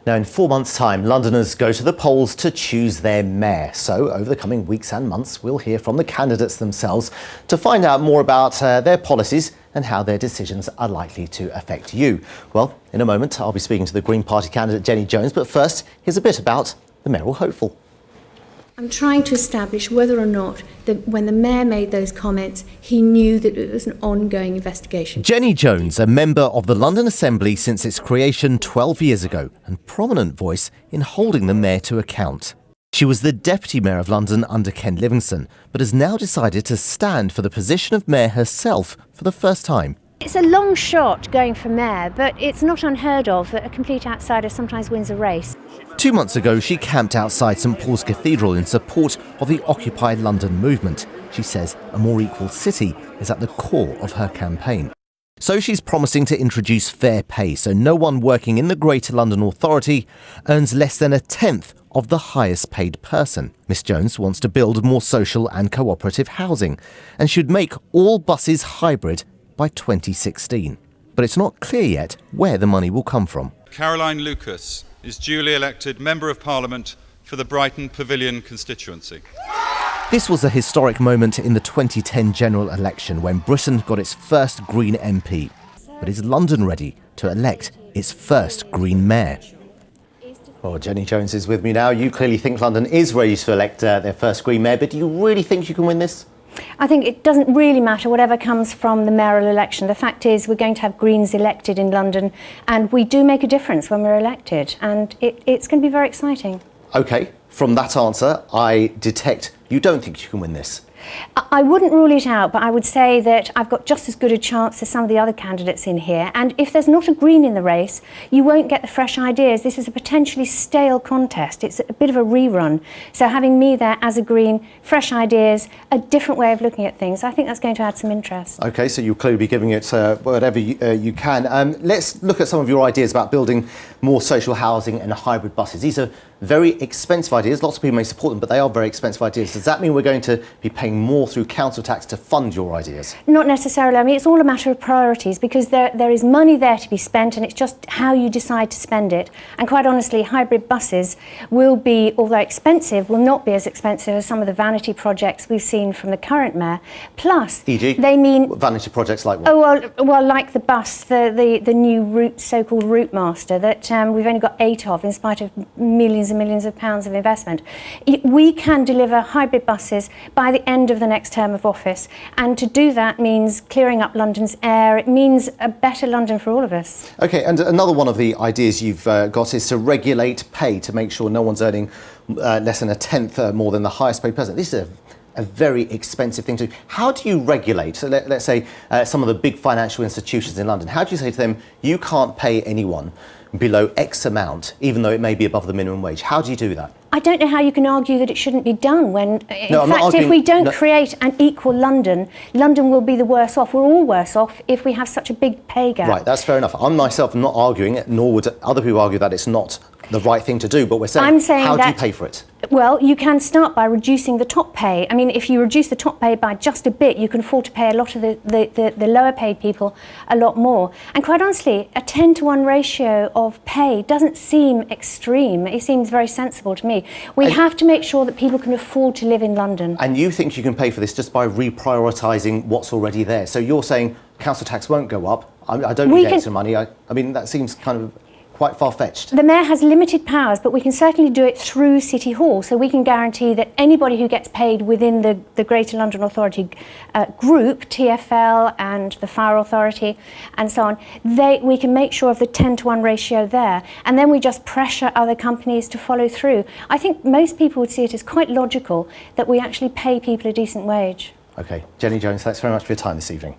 Now, in 4 months' time, Londoners go to the polls to choose their mayor. So, over the coming weeks and months, we'll hear from the candidates themselves to find out more about their policies and how their decisions are likely to affect you. Well, in a moment, I'll be speaking to the Green Party candidate Jenny Jones. But first, here's a bit about the mayoral hopeful. I'm trying to establish whether or not when the mayor made those comments, he knew that it was an ongoing investigation. Jenny Jones, a member of the London Assembly since its creation 12 years ago, and prominent voice in holding the mayor to account. She was the Deputy Mayor of London under Ken Livingstone, but has now decided to stand for the position of mayor herself for the first time. It's a long shot going for mayor, but it's not unheard of that a complete outsider sometimes wins a race. 2 months ago, she camped outside St Paul's Cathedral in support of the Occupy London movement. She says a more equal city is at the core of her campaign. So she's promising to introduce fair pay, so no one working in the Greater London Authority earns less than a tenth of the highest paid person. Miss Jones wants to build more social and cooperative housing and should make all buses hybrid by 2016. But it's not clear yet where the money will come from. Caroline Lucas is duly elected Member of Parliament for the Brighton Pavilion constituency. This was a historic moment in the 2010 general election when Britain got its first Green MP. But is London ready to elect its first Green mayor? Well, Jenny Jones is with me now. You clearly think London is ready to elect their first Green mayor, but do you really think you can win this? I think it doesn't really matter whatever comes from the mayoral election. The fact is we're going to have Greens elected in London, and we do make a difference when we're elected, and it's going to be very exciting. OK, from that answer, I detect you don't think you can win this. I wouldn't rule it out, but I would say that I've got just as good a chance as some of the other candidates in here. And if there's not a Green in the race, you won't get the fresh ideas. This is a potentially stale contest. It's a bit of a rerun. So having me there as a Green, fresh ideas, a different way of looking at things, I think that's going to add some interest. OK, so you'll clearly be giving it whatever you can. Let's look at some of your ideas about building more social housing and hybrid buses. These are very expensive ideas. Lots of people may support them, but they are very expensive ideas. Does that mean we're going to be paying more through council tax to fund your ideas? Not necessarily. I mean, it's all a matter of priorities, because there is money there to be spent, and it's just how you decide to spend it. And quite honestly, hybrid buses will be, although expensive, will not be as expensive as some of the vanity projects we've seen from the current mayor. Plus, e.g., they mean vanity projects like what? Oh, well, like the bus, the new so-called route master that we've only got 8 of, in spite of millions and millions of pounds of investment. We can deliver hybrid buses by the end of the next term of office, and to do that means clearing up London's air. It means a better London for all of us. OK, and another one of the ideas you've got is to regulate pay to make sure no one's earning less than a tenth more than the highest paid person. This is a very expensive thing to do. How do you regulate, so let's say, some of the big financial institutions in London? How do you say to them, you can't pay anyone below X amount, even though it may be above the minimum wage? How do you do that? I don't know how you can argue that it shouldn't be done when, in fact, if we don't create an equal London, London will be the worse off. We're all worse off if we have such a big pay gap. Right, that's fair enough. I'm myself not arguing it, nor would other people argue that it's not the right thing to do, but we're saying how do you pay for it? Well, you can start by reducing the top pay. I mean, if you reduce the top pay by just a bit, you can afford to pay a lot of the lower paid people a lot more. And quite honestly, a 10-to-1 ratio of pay doesn't seem extreme. It seems very sensible to me. We have to make sure that people can afford to live in London. And you think you can pay for this just by reprioritising what's already there? So you're saying council tax won't go up. I don't need extra money. I mean, that seems kind of quite far-fetched. The mayor has limited powers, but we can certainly do it through City Hall, so we can guarantee that anybody who gets paid within the Greater London Authority group, TfL and the Fire Authority and so on, we can make sure of the 10-to-1 ratio there, and then we just pressure other companies to follow through. I think most people would see it as quite logical that we actually pay people a decent wage. OK, Jenny Jones, thanks very much for your time this evening.